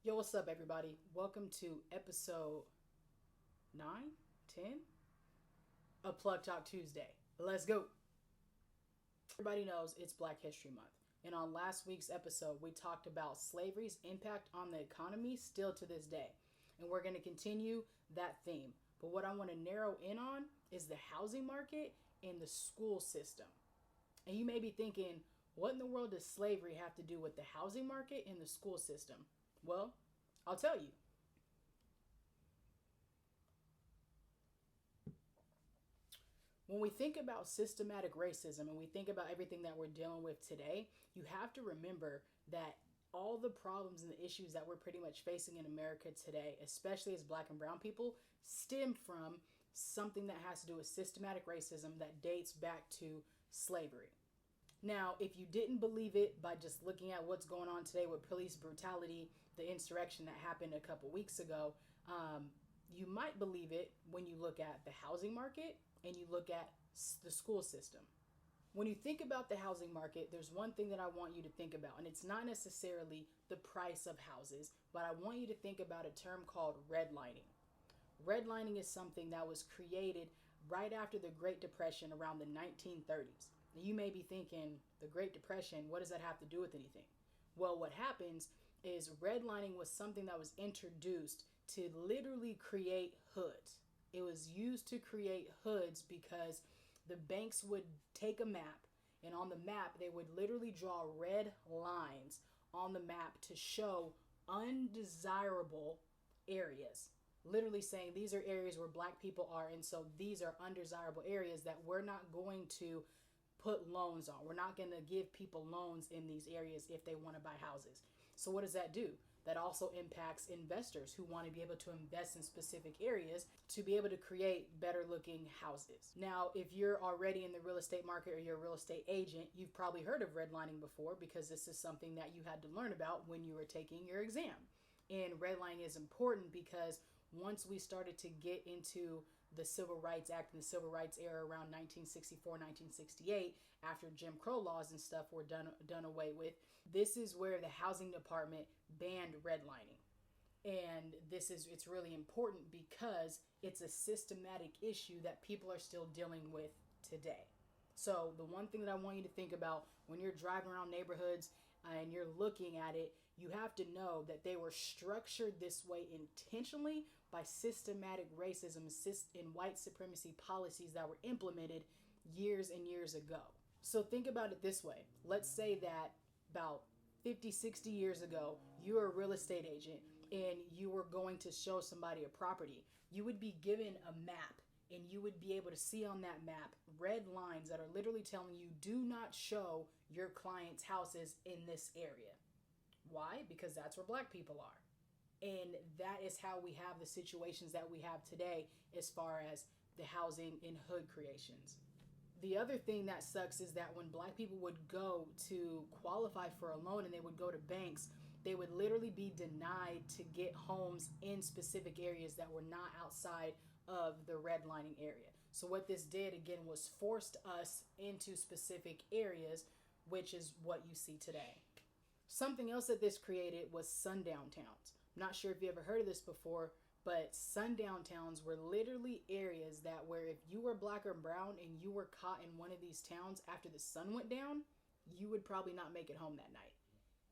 Yo, what's up, everybody? Welcome to episode 9, 10 of Plug Talk Tuesday. Let's go. Everybody knows it's Black History Month. And on last week's episode, we talked about slavery's impact on the economy still to this day. And we're going to continue that theme. But what I want to narrow in on is the housing market and the school system. And you may be thinking, what in the world does slavery have to do with the housing market and the school system? Well, I'll tell you. When we think about systematic racism and we think about everything that we're dealing with today, you have to remember that all the problems and the issues that we're pretty much facing in America today, especially as Black and brown people, stem from something that has to do with systematic racism that dates back to slavery. Now, if you didn't believe it by just looking at what's going on today with police brutality, the insurrection that happened a couple weeks ago, you might believe it when you look at the housing market and you look at the school system. When you think about the housing market, there's one thing that I want you to think about, and it's not necessarily the price of houses, but I want you to think about a term called redlining. Redlining is something that was created right after the Great Depression around the 1930s. You may be thinking, the Great Depression, what does that have to do with anything? Well, what happens is redlining was something that was introduced to literally create hoods. It was used to create hoods because the banks would take a map, and on the map, they would literally draw red lines on the map to show undesirable areas. Literally saying these are areas where Black people are, and so these are undesirable areas that we're not going to put loans on. We're not going to give people loans in these areas if they want to buy houses. So what does that do? That also impacts investors who want to be able to invest in specific areas to be able to create better looking houses. Now, if you're already in the real estate market or you're a real estate agent, you've probably heard of redlining before because this is something that you had to learn about when you were taking your exam. And redlining is important because once we started to get into the Civil Rights Act and the Civil Rights era around 1964, 1968, after Jim Crow laws and stuff were done away with, this is where the housing department banned redlining. And it's really important because it's a systematic issue that people are still dealing with today. So the one thing that I want you to think about when you're driving around neighborhoods and you're looking at it, you have to know that they were structured this way intentionally by systematic racism and white supremacy policies that were implemented years and years ago. So think about it this way. Let's say that about 50, 60 years ago, you were a real estate agent and you were going to show somebody a property. You would be given a map, and you would be able to see on that map red lines that are literally telling you do not show your client's houses in this area. Why? Because that's where Black people are. And that is how we have the situations that we have today as far as the housing and hood creations. The other thing that sucks is that when Black people would go to qualify for a loan and they would go to banks, they would literally be denied to get homes in specific areas that were not outside of the redlining area. So what this did again was forced us into specific areas, which is what you see today. Something else that this created was sundown towns. I'm not sure if you ever heard of this before, but sundown towns were literally areas that where if you were Black or brown and you were caught in one of these towns after the sun went down, you would probably not make it home that night.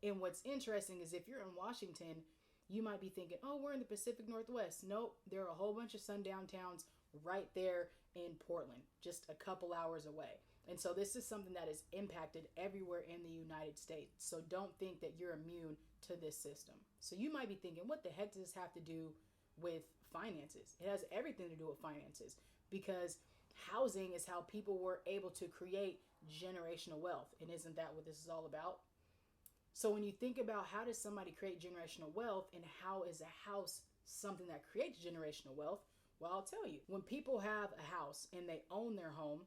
And what's interesting is if you're in Washington, you might be thinking, oh, we're in the Pacific Northwest. Nope, there are a whole bunch of sundown towns right there in Portland, just a couple hours away. And so this is something that is impacted everywhere in the United States. So don't think that you're immune to this system. So you might be thinking, what the heck does this have to do with finances? It has everything to do with finances because housing is how people were able to create generational wealth. And isn't that what this is all about? So when you think about how does somebody create generational wealth and how is a house something that creates generational wealth, well, I'll tell you. When people have a house and they own their home,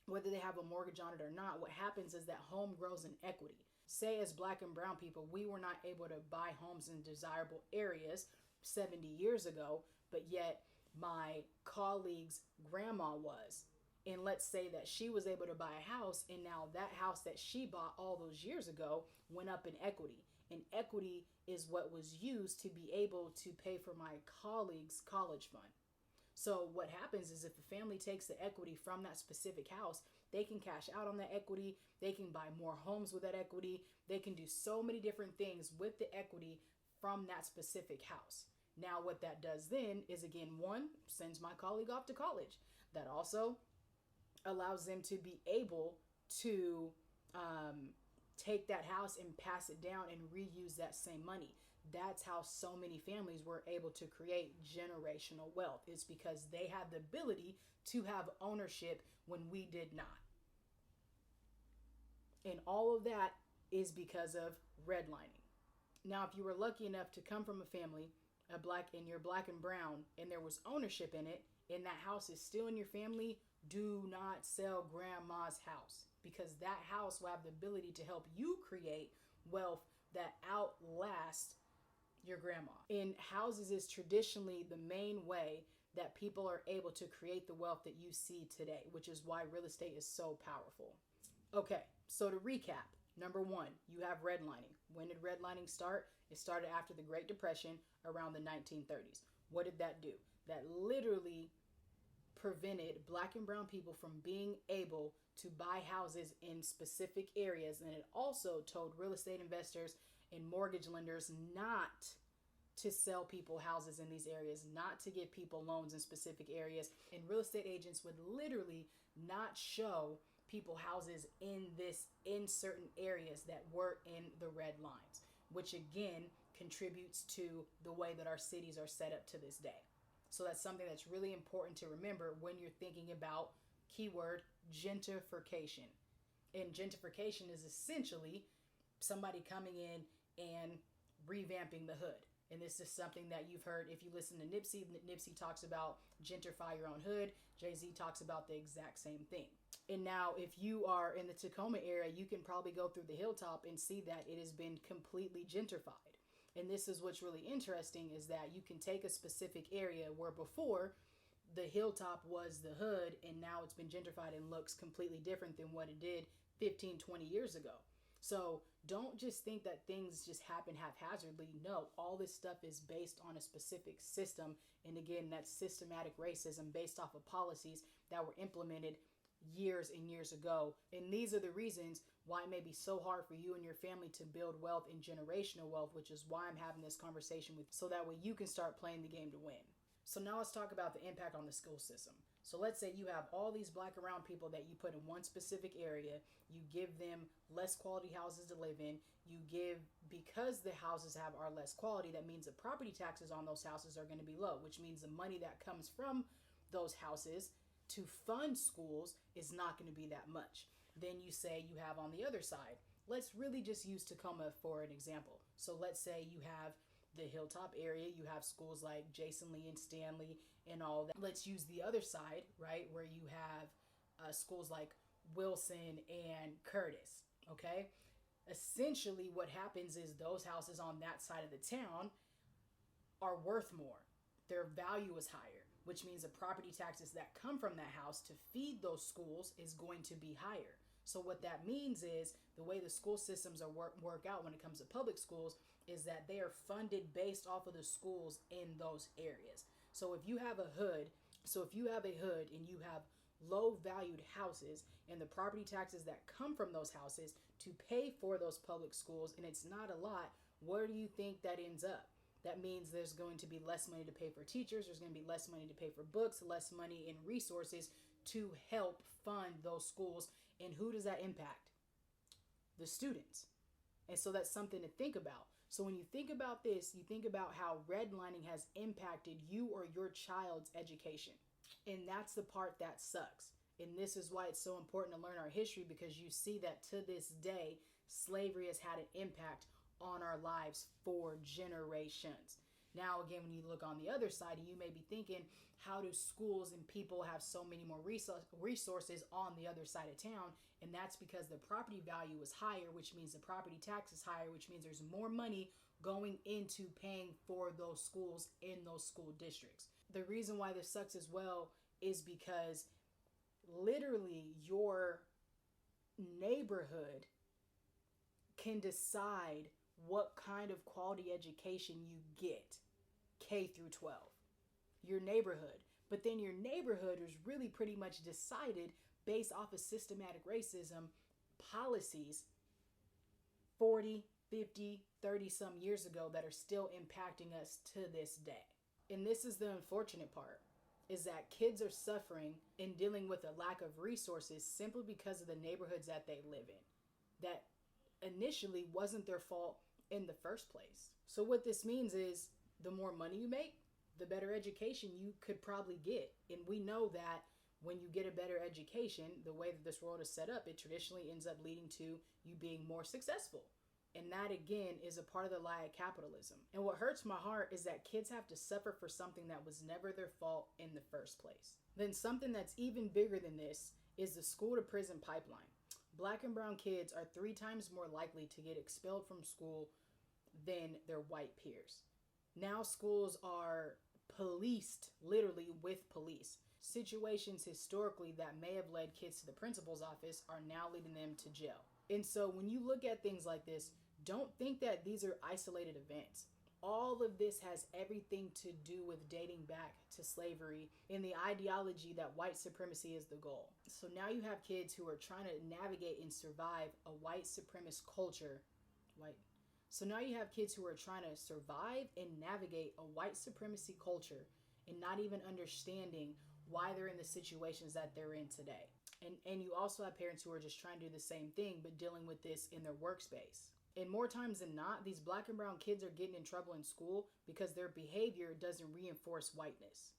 whether they have a mortgage on it or not, what happens is that home grows in equity. Say as Black and brown people, we were not able to buy homes in desirable areas 70 years ago, but yet my colleague's grandma was. And let's say that she was able to buy a house, and now that house that she bought all those years ago went up in equity. And equity is what was used to be able to pay for my colleague's college fund. So what happens is if a family takes the equity from that specific house, they can cash out on that equity. They can buy more homes with that equity. They can do so many different things with the equity from that specific house. Now, what that does then is, again, one, sends my colleague off to college. That also allows them to be able to take that house and pass it down and reuse that same money. That's how so many families were able to create generational wealth. It's because they had the ability to have ownership when we did not. And all of that is because of redlining. Now, if you were lucky enough to come from a family, you're black and brown, and there was ownership in it, and that house is still in your family, do not sell grandma's house, because that house will have the ability to help you create wealth that outlasts your grandma. And houses is traditionally the main way that people are able to create the wealth that you see today, which is why real estate is so powerful. Okay, so to recap, number one, you have redlining. When did redlining start? It started after the Great Depression around the 1930s. What did that do? That literally prevented black and brown people from being able to buy houses in specific areas. And it also told real estate investors and mortgage lenders not to sell people houses in these areas, not to give people loans in specific areas. And real estate agents would literally not show people houses in certain areas that were in the red lines, which again contributes to the way that our cities are set up to this day. So that's something that's really important to remember when you're thinking about keyword gentrification. And gentrification is essentially somebody coming in and revamping the hood. And this is something that you've heard if you listen to Nipsey. Nipsey talks about gentrify your own hood. Jay-Z talks about the exact same thing. And now if you are in the Tacoma area, you can probably go through the Hilltop and see that it has been completely gentrified. And this is what's really interesting, is that you can take a specific area where before the Hilltop was the hood, and now it's been gentrified and looks completely different than what it did 15, 20 years ago. So don't just think that things just happen haphazardly. No, all this stuff is based on a specific system. And again, that's systematic racism based off of policies that were implemented years and years ago. And these are the reasons why it may be so hard for you and your family to build wealth and generational wealth, which is why I'm having this conversation with you, so that way you can start playing the game to win. So now let's talk about the impact on the school system. So let's say you have all these black and brown people that you put in one specific area. You give them less quality houses to live in. Because the houses are less quality, that means the property taxes on those houses are going to be low, which means the money that comes from those houses to fund schools is not going to be that much. Then you say you have on the other side, let's really just use Tacoma for an example. So let's say you have the Hilltop area, you have schools like Jason Lee and Stanley and all that. Let's use the other side, right, where you have schools like Wilson and Curtis, okay? Essentially what happens is those houses on that side of the town are worth more. Their value is higher, which means the property taxes that come from that house to feed those schools is going to be higher. So what that means is the way the school systems are work out when it comes to public schools is that they are funded based off of the schools in those areas. So if you have a hood and you have low valued houses and the property taxes that come from those houses to pay for those public schools, and it's not a lot, where do you think that ends up? That means there's going to be less money to pay for teachers. There's going to be less money to pay for books, less money in resources to help fund those schools. And who does that impact? The students. And so that's something to think about. So when you think about this, you think about how redlining has impacted you or your child's education. And that's the part that sucks. And this is why it's so important to learn our history, because you see that to this day, slavery has had an impact on our lives for generations. Now, again, when you look on the other side, you may be thinking, how do schools and people have so many more resources on the other side of town? And that's because the property value is higher, which means the property tax is higher, which means there's more money going into paying for those schools in those school districts. The reason why this sucks as well is because literally your neighborhood can decide what kind of quality education you get, K through 12, your neighborhood. But then your neighborhood is really pretty much decided based off of systematic racism policies 40, 50, 30 some years ago that are still impacting us to this day. And this is the unfortunate part, is that kids are suffering and dealing with a lack of resources simply because of the neighborhoods that they live in. That initially wasn't their fault in the first place. So what this means is the more money you make, the better education you could probably get. And we know that when you get a better education, the way that this world is set up, it traditionally ends up leading to you being more successful. And that, again, is a part of the lie of capitalism. And what hurts my heart is that kids have to suffer for something that was never their fault in the first place. Then something that's even bigger than this is the school-to-prison pipeline. Black and brown kids are 3 times more likely to get expelled from school than their white peers. Now schools are policed, literally with police. Situations historically that may have led kids to the principal's office are now leading them to jail. And so when you look at things like this, don't think that these are isolated events. All of this has everything to do with dating back to slavery and the ideology that white supremacy is the goal. So now you have kids who are trying to navigate and survive a white supremacist culture. So now you have kids who are trying to survive and navigate a white supremacy culture and not even understanding why they're in the situations that they're in today. And you also have parents who are just trying to do the same thing but dealing with this in their workspace. And more times than not, these black and brown kids are getting in trouble in school because their behavior doesn't reinforce whiteness.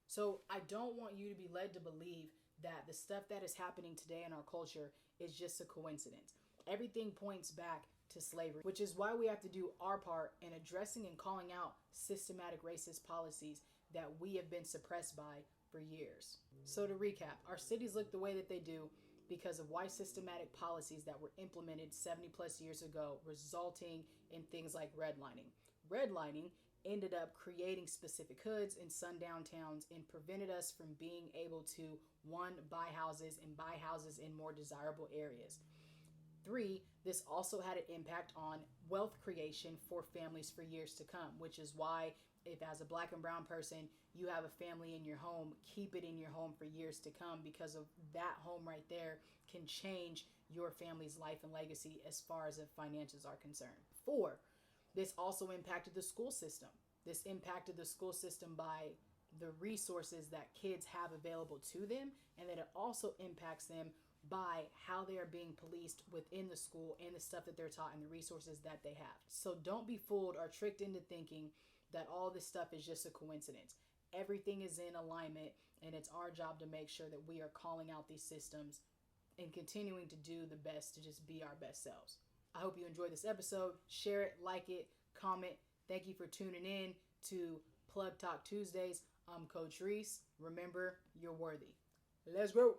So I don't want you to be led to believe that the stuff that is happening today in our culture is just a coincidence. Everything points back to slavery, which is why we have to do our part in addressing and calling out systematic racist policies that we have been suppressed by for years. So to recap, our cities look the way that they do because of white systematic policies that were implemented 70 plus years ago, resulting in things like redlining. Redlining ended up creating specific hoods and sundown towns and prevented us from being able to, 1, buy houses and buy houses in more desirable areas. 3, this also had an impact on wealth creation for families for years to come, which is why if as a black and brown person, you have a family in your home, keep it in your home for years to come, because of that home right there can change your family's life and legacy as far as the finances are concerned. 4, this also impacted the school system. This impacted the school system by the resources that kids have available to them, and then it also impacts them by how they are being policed within the school and the stuff that they're taught and the resources that they have. So don't be fooled or tricked into thinking that all this stuff is just a coincidence. Everything is in alignment, and it's our job to make sure that we are calling out these systems and continuing to do the best to just be our best selves. I hope you enjoyed this episode. Share it, like it, comment. Thank you for tuning in to Plug Talk Tuesdays. I'm Coach Reese. Remember, you're worthy. Let's go.